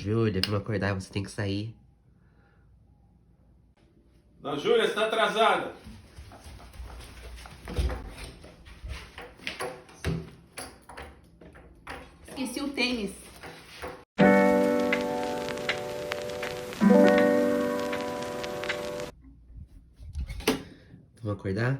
Júlia, vamos acordar, você tem que sair. Dona Júlia, você tá atrasada. Esqueci o tênis. Vamos acordar?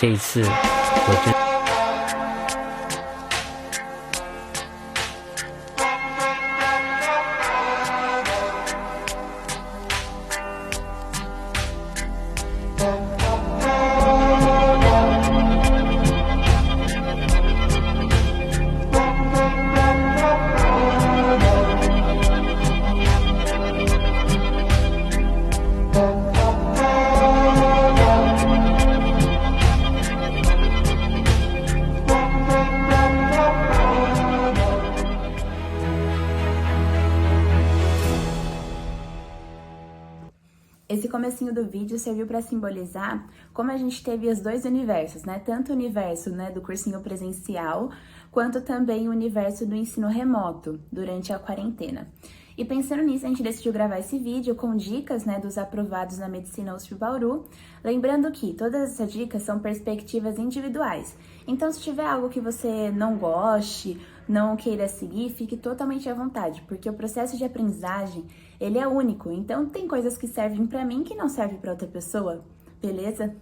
这一次，我真。Esse comecinho do vídeo serviu para simbolizar como a gente teve os dois universos, né? Tanto o universo, né, do cursinho presencial, quanto também o universo do ensino remoto durante a quarentena. E pensando nisso, a gente decidiu gravar esse vídeo com dicas, né, dos aprovados na Medicina USP Bauru, lembrando que todas essas dicas são perspectivas individuais. Então, se tiver algo que você não goste, não queira seguir, fique totalmente à vontade, porque o processo de aprendizagem, ele é único. Então, tem coisas que servem pra mim que não servem pra outra pessoa, beleza?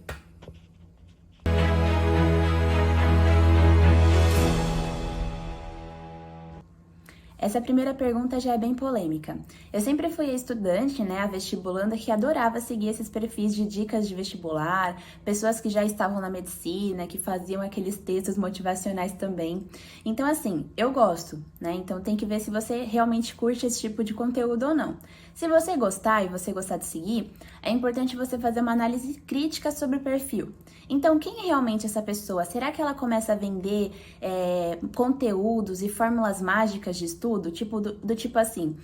Essa primeira pergunta já é bem polêmica. Eu sempre fui a estudante, né, a vestibulanda que adorava seguir esses perfis de dicas de vestibular, pessoas que já estavam na medicina, que faziam aqueles textos motivacionais também. Então, assim, eu gosto, né? Então tem que ver se você realmente curte esse tipo de conteúdo ou não. Se você gostar e você gostar de seguir, é importante você fazer uma análise crítica sobre o perfil. Então, quem é realmente essa pessoa? Será que ela começa a vender conteúdos e fórmulas mágicas de estudo? Do tipo assim,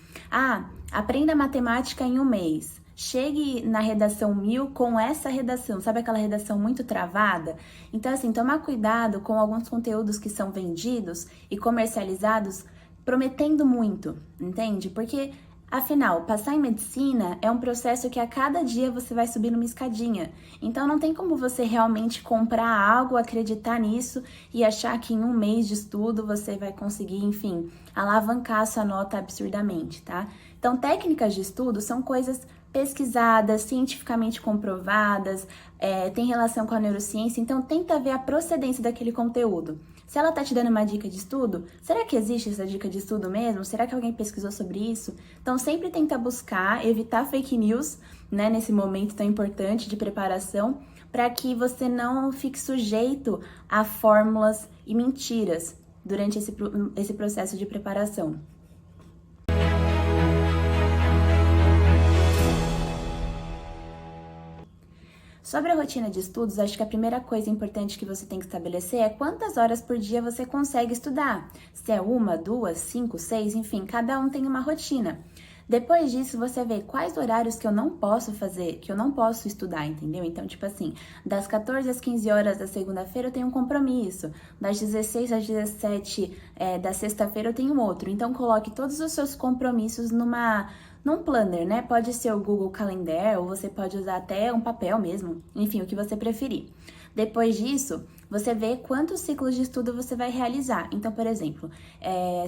aprenda matemática em um mês. Chegue na redação 1000 com essa redação, sabe aquela redação muito travada? Então, assim, tomar cuidado com alguns conteúdos que são vendidos e comercializados prometendo muito, entende? Porque afinal, passar em medicina é um processo que a cada dia você vai subir uma escadinha. Então não tem como você realmente comprar algo, acreditar nisso e achar que em um mês de estudo você vai conseguir, enfim, alavancar a sua nota absurdamente, tá? Então técnicas de estudo são coisas pesquisadas, cientificamente comprovadas, tem relação com a neurociência, então tenta ver a procedência daquele conteúdo. Se ela tá te dando uma dica de estudo, será que existe essa dica de estudo mesmo? Será que alguém pesquisou sobre isso? Então sempre tenta buscar, evitar fake news, né, nesse momento tão importante de preparação, para que você não fique sujeito a fórmulas e mentiras durante esse processo de preparação. Sobre a rotina de estudos, acho que a primeira coisa importante que você tem que estabelecer é quantas horas por dia você consegue estudar. Se é 1, 2, 5, 6, enfim, cada um tem uma rotina. Depois disso, você vê quais horários que eu não posso fazer, que eu não posso estudar, entendeu? Então, tipo assim, das 14 às 15 horas da segunda-feira eu tenho um compromisso, das 16 às 17 da sexta-feira eu tenho outro. Então, coloque todos os seus compromissos num planner, né? Pode ser o Google Calendar ou você pode usar até um papel mesmo, enfim, o que você preferir. Depois disso, você vê quantos ciclos de estudo você vai realizar. Então, por exemplo,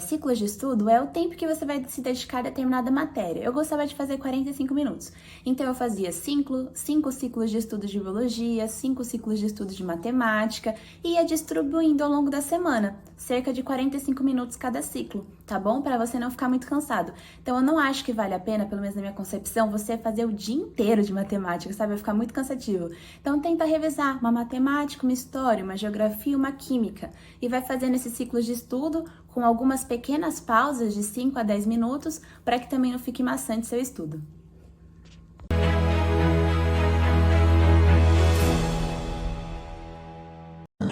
ciclos de estudo é o tempo que você vai se dedicar a determinada matéria. Eu gostava de fazer 45 minutos. Então, eu fazia 5 ciclos de estudo de biologia, 5 ciclos de estudo de matemática e ia distribuindo ao longo da semana, cerca de 45 minutos cada ciclo, tá bom? Para você não ficar muito cansado. Então, eu não acho que vale a pena, pelo menos na minha concepção, você fazer o dia inteiro de matemática, sabe? Vai ficar muito cansativo. Então, tenta revezar uma matemática, uma história, uma geografia, uma química. E vai fazendo esses ciclos de estudo com algumas pequenas pausas de 5 a 10 minutos para que também não fique maçante seu estudo.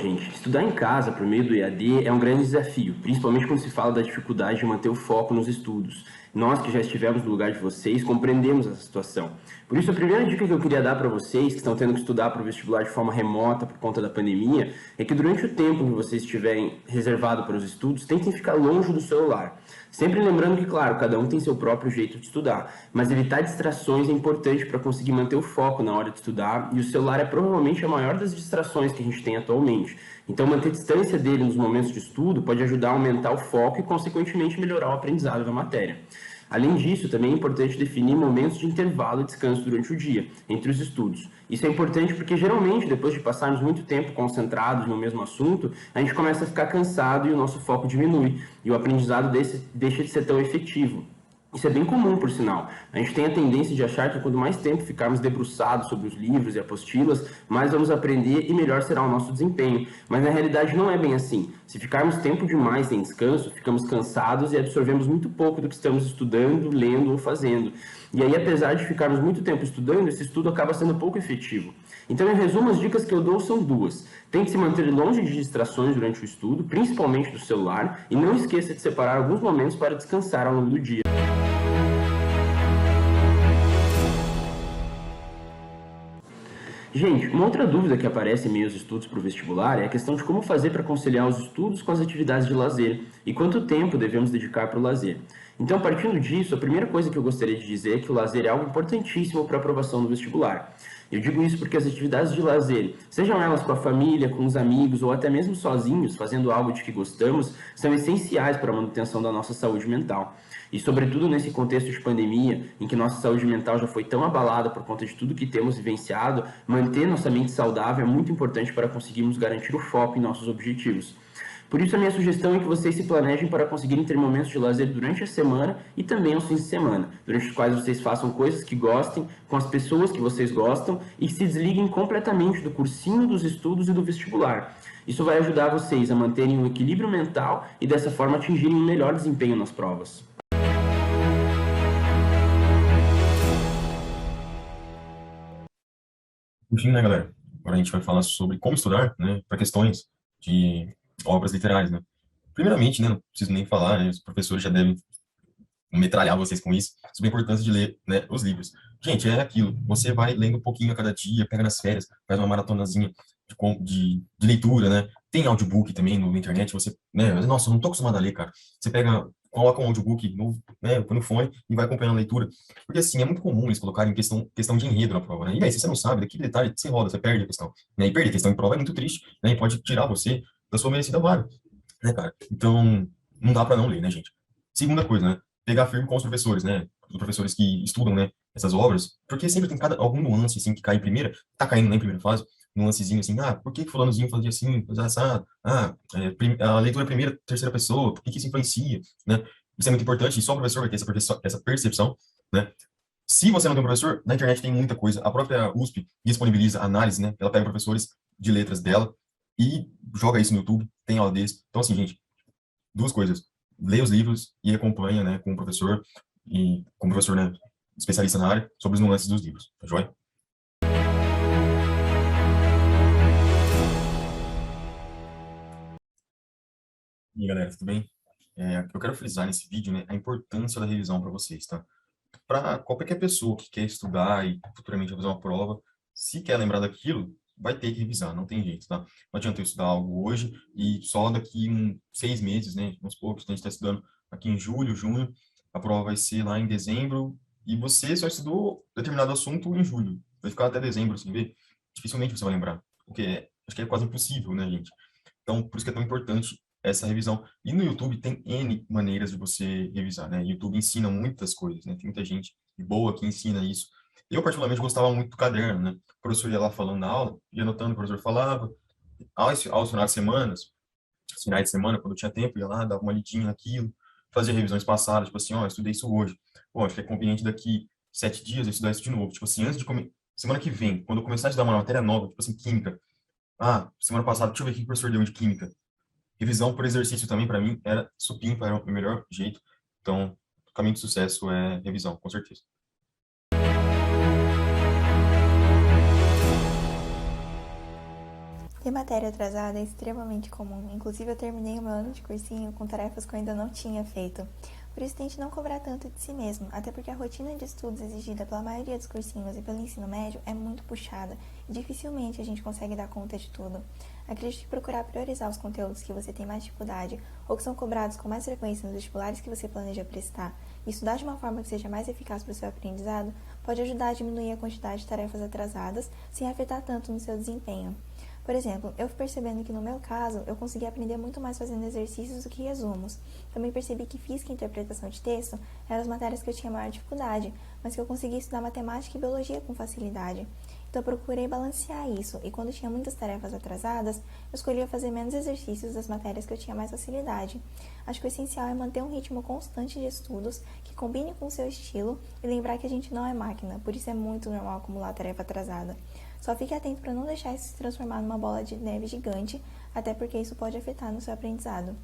Gente, estudar em casa por meio do EAD é um grande desafio, principalmente quando se fala da dificuldade de manter o foco nos estudos. Nós que já estivemos no lugar de vocês compreendemos essa situação. Por isso, a primeira dica que eu queria dar para vocês que estão tendo que estudar para o vestibular de forma remota por conta da pandemia é que durante o tempo que vocês estiverem reservado para os estudos, tentem ficar longe do celular. Sempre lembrando que, claro, cada um tem seu próprio jeito de estudar, mas evitar distrações é importante para conseguir manter o foco na hora de estudar, e o celular é provavelmente a maior das distrações que a gente tem atualmente. Então, manter distância dele nos momentos de estudo pode ajudar a aumentar o foco e, consequentemente, melhorar o aprendizado da matéria. Além disso, também é importante definir momentos de intervalo e descanso durante o dia, entre os estudos. Isso é importante porque, geralmente, depois de passarmos muito tempo concentrados no mesmo assunto, a gente começa a ficar cansado e o nosso foco diminui, e o aprendizado deixa de ser tão efetivo. Isso é bem comum, por sinal. A gente tem a tendência de achar que quanto mais tempo ficarmos debruçados sobre os livros e apostilas, mais vamos aprender e melhor será o nosso desempenho. Mas na realidade não é bem assim. Se ficarmos tempo demais sem descanso, ficamos cansados e absorvemos muito pouco do que estamos estudando, lendo ou fazendo. E aí, apesar de ficarmos muito tempo estudando, esse estudo acaba sendo pouco efetivo. Então, em resumo, as dicas que eu dou são duas. Tente se manter longe de distrações durante o estudo, principalmente do celular, e não esqueça de separar alguns momentos para descansar ao longo do dia. Gente, uma outra dúvida que aparece em meus estudos para o vestibular é a questão de como fazer para conciliar os estudos com as atividades de lazer e quanto tempo devemos dedicar para o lazer. Então, partindo disso, a primeira coisa que eu gostaria de dizer é que o lazer é algo importantíssimo para a aprovação do vestibular. Eu digo isso porque as atividades de lazer, sejam elas com a família, com os amigos ou até mesmo sozinhos, fazendo algo de que gostamos, são essenciais para a manutenção da nossa saúde mental. E sobretudo nesse contexto de pandemia, em que nossa saúde mental já foi tão abalada por conta de tudo que temos vivenciado, manter nossa mente saudável é muito importante para conseguirmos garantir o foco em nossos objetivos. Por isso, a minha sugestão é que vocês se planejem para conseguirem ter momentos de lazer durante a semana e também aos fins de semana, durante os quais vocês façam coisas que gostem, com as pessoas que vocês gostam e se desliguem completamente do cursinho, dos estudos e do vestibular. Isso vai ajudar vocês a manterem um equilíbrio mental e dessa forma atingirem um melhor desempenho nas provas. Enfim, né, galera? Agora a gente vai falar sobre como estudar, né, para questões de obras literárias, né? Primeiramente, né, não preciso nem falar, né, os professores já devem metralhar vocês com isso, sobre a importância de ler, né, os livros. Gente, é aquilo, você vai lendo um pouquinho a cada dia, pega nas férias, faz uma maratonazinha de leitura, né? Tem audiobook também na internet, você, né, nossa, eu não tô acostumado a ler, cara. Você pega, coloca um audiobook no, né, põe no fone e vai acompanhando a leitura. Porque, assim, é muito comum eles colocarem questão de enredo na prova, né? E aí, se você não sabe, daquele detalhe, você roda, você perde a questão. Né? E perder a questão em prova é muito triste, né? E pode tirar você da sua merecida vaga, né, cara? Então, não dá para não ler, né, gente? Segunda coisa, né? Pegar firme com os professores, né? Os professores que estudam, né, essas obras, porque sempre tem algum nuance, assim, que cai em primeira, tá caindo na primeira fase, nuancezinho assim, por que fulanozinho fazia assim, fazia assado? A leitura primeira, terceira pessoa, por que isso influencia, né? Isso é muito importante, e só o professor vai ter essa percepção, né? Se você não tem um professor, na internet tem muita coisa. A própria USP disponibiliza análise, né? Ela pega professores de letras dela e joga isso no YouTube, tem aula deles. Então, assim, gente, duas coisas. Leia os livros e acompanha, né, com o professor, né, especialista na área, sobre os nuances dos livros. Tá joia? E aí, galera, tudo bem? Eu quero frisar nesse vídeo, né, a importância da revisão para vocês, tá? Para qualquer pessoa que quer estudar e futuramente vai fazer uma prova, se quer lembrar daquilo, vai ter que revisar, não tem jeito, tá? Não adianta eu estudar algo hoje e só daqui 6 meses, né? Vamos supor que a gente está estudando aqui em julho, junho, a prova vai ser lá em dezembro e você só estudou determinado assunto em julho. Vai ficar até dezembro sem ver. Dificilmente você vai lembrar, porque acho que é quase impossível, né, gente? Então, por isso que é tão importante essa revisão. E no YouTube tem N maneiras de você revisar, né? YouTube ensina muitas coisas, né? Tem muita gente boa que ensina isso. Eu, particularmente, gostava muito do caderno, né? O professor ia lá falando na aula, ia anotando, o professor falava. Aos finais de semana, quando eu tinha tempo, ia lá, dava uma lidinha naquilo, fazia revisões passadas, tipo assim, ó, eu estudei isso hoje. Pô, acho que é conveniente daqui 7 dias eu estudar isso de novo. Tipo assim, semana que vem, quando eu começar a estudar uma matéria nova, tipo assim, química. Ah, semana passada, deixa eu ver o que o professor deu de química. Revisão por exercício também, para mim, era supimpa, era o melhor jeito. Então, o caminho de sucesso é revisão, com certeza. Ter matéria atrasada é extremamente comum. Inclusive, eu terminei o meu ano de cursinho com tarefas que eu ainda não tinha feito. Por isso, tente não cobrar tanto de si mesmo, até porque a rotina de estudos exigida pela maioria dos cursinhos e pelo ensino médio é muito puxada e dificilmente a gente consegue dar conta de tudo. Acredite que procurar priorizar os conteúdos que você tem mais dificuldade ou que são cobrados com mais frequência nos vestibulares que você planeja prestar e estudar de uma forma que seja mais eficaz para o seu aprendizado pode ajudar a diminuir a quantidade de tarefas atrasadas sem afetar tanto no seu desempenho. Por exemplo, eu fui percebendo que no meu caso, eu consegui aprender muito mais fazendo exercícios do que resumos. Também percebi que física e interpretação de texto eram as matérias que eu tinha maior dificuldade, mas que eu conseguia estudar matemática e biologia com facilidade. Então eu procurei balancear isso, e quando tinha muitas tarefas atrasadas, eu escolhia fazer menos exercícios das matérias que eu tinha mais facilidade. Acho que o essencial é manter um ritmo constante de estudos, que combine com o seu estilo, e lembrar que a gente não é máquina, por isso é muito normal acumular tarefa atrasada. Só fique atento para não deixar isso se transformar numa bola de neve gigante, até porque isso pode afetar no seu aprendizado.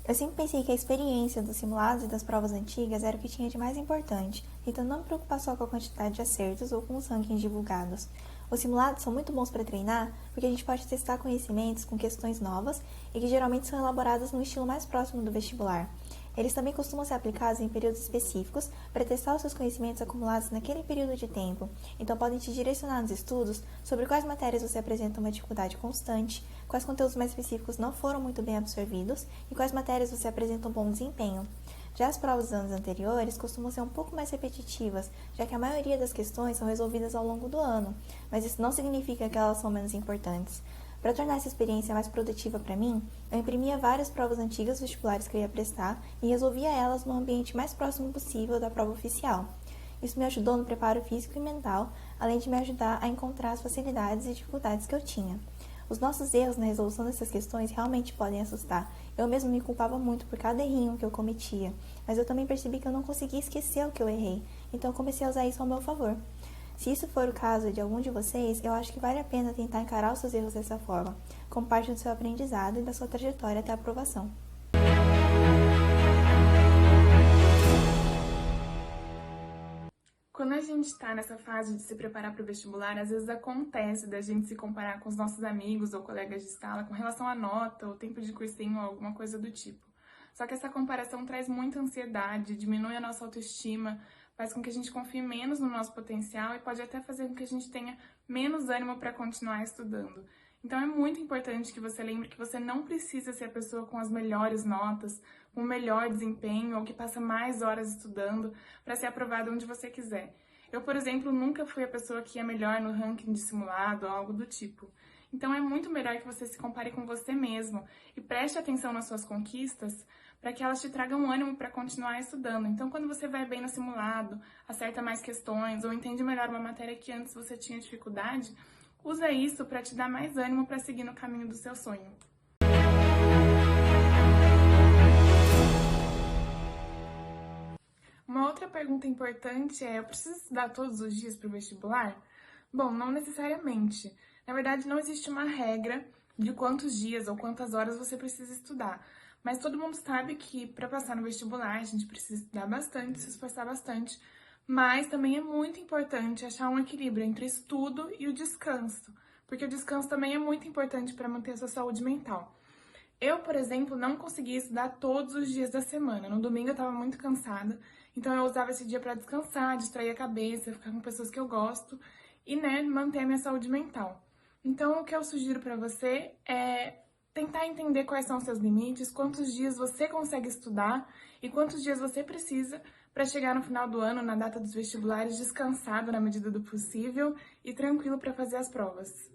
Eu sempre pensei que a experiência dos simulados e das provas antigas era o que tinha de mais importante, tentando não me preocupar só com a quantidade de acertos ou com os rankings divulgados. Os simulados são muito bons para treinar porque a gente pode testar conhecimentos com questões novas e que geralmente são elaboradas no estilo mais próximo do vestibular. Eles também costumam ser aplicados em períodos específicos para testar os seus conhecimentos acumulados naquele período de tempo, então podem te direcionar nos estudos sobre quais matérias você apresenta uma dificuldade constante, quais conteúdos mais específicos não foram muito bem absorvidos e quais matérias você apresenta um bom desempenho. Já as provas dos anos anteriores costumam ser um pouco mais repetitivas, já que a maioria das questões são resolvidas ao longo do ano, mas isso não significa que elas são menos importantes. Para tornar essa experiência mais produtiva para mim, eu imprimia várias provas antigas vestibulares que eu ia prestar e resolvia elas no ambiente mais próximo possível da prova oficial. Isso me ajudou no preparo físico e mental, além de me ajudar a encontrar as facilidades e dificuldades que eu tinha. Os nossos erros na resolução dessas questões realmente podem assustar. Eu mesmo me culpava muito por cada errinho que eu cometia, mas eu também percebi que eu não conseguia esquecer o que eu errei, então eu comecei a usar isso ao meu favor. Se isso for o caso de algum de vocês, eu acho que vale a pena tentar encarar os seus erros dessa forma, como parte do seu aprendizado e da sua trajetória até a aprovação. Quando a gente está nessa fase de se preparar para o vestibular, às vezes acontece da gente se comparar com os nossos amigos ou colegas de sala com relação à nota, ou tempo de cursinho ou alguma coisa do tipo. Só que essa comparação traz muita ansiedade, diminui a nossa autoestima, faz com que a gente confie menos no nosso potencial e pode até fazer com que a gente tenha menos ânimo para continuar estudando. Então é muito importante que você lembre que você não precisa ser a pessoa com as melhores notas, com o melhor desempenho ou que passa mais horas estudando para ser aprovado onde você quiser. Eu, por exemplo, nunca fui a pessoa que ia melhor no ranking de simulado ou algo do tipo. Então é muito melhor que você se compare com você mesmo e preste atenção nas suas conquistas para que elas te tragam ânimo para continuar estudando. Então, quando você vai bem no simulado, acerta mais questões ou entende melhor uma matéria que antes você tinha dificuldade, usa isso para te dar mais ânimo para seguir no caminho do seu sonho. Uma outra pergunta importante é: eu preciso estudar todos os dias para o vestibular? Bom, não necessariamente. Na verdade, não existe uma regra de quantos dias ou quantas horas você precisa estudar. Mas todo mundo sabe que para passar no vestibular a gente precisa estudar bastante, se esforçar bastante. Mas também é muito importante achar um equilíbrio entre estudo e o descanso, porque o descanso também é muito importante para manter a sua saúde mental. Eu, por exemplo, não conseguia estudar todos os dias da semana. No domingo eu estava muito cansada, então eu usava esse dia para descansar, distrair a cabeça, ficar com pessoas que eu gosto e, manter a minha saúde mental. Então, o que eu sugiro para você é tentar entender quais são os seus limites, quantos dias você consegue estudar e quantos dias você precisa para chegar no final do ano, na data dos vestibulares, descansado na medida do possível e tranquilo para fazer as provas.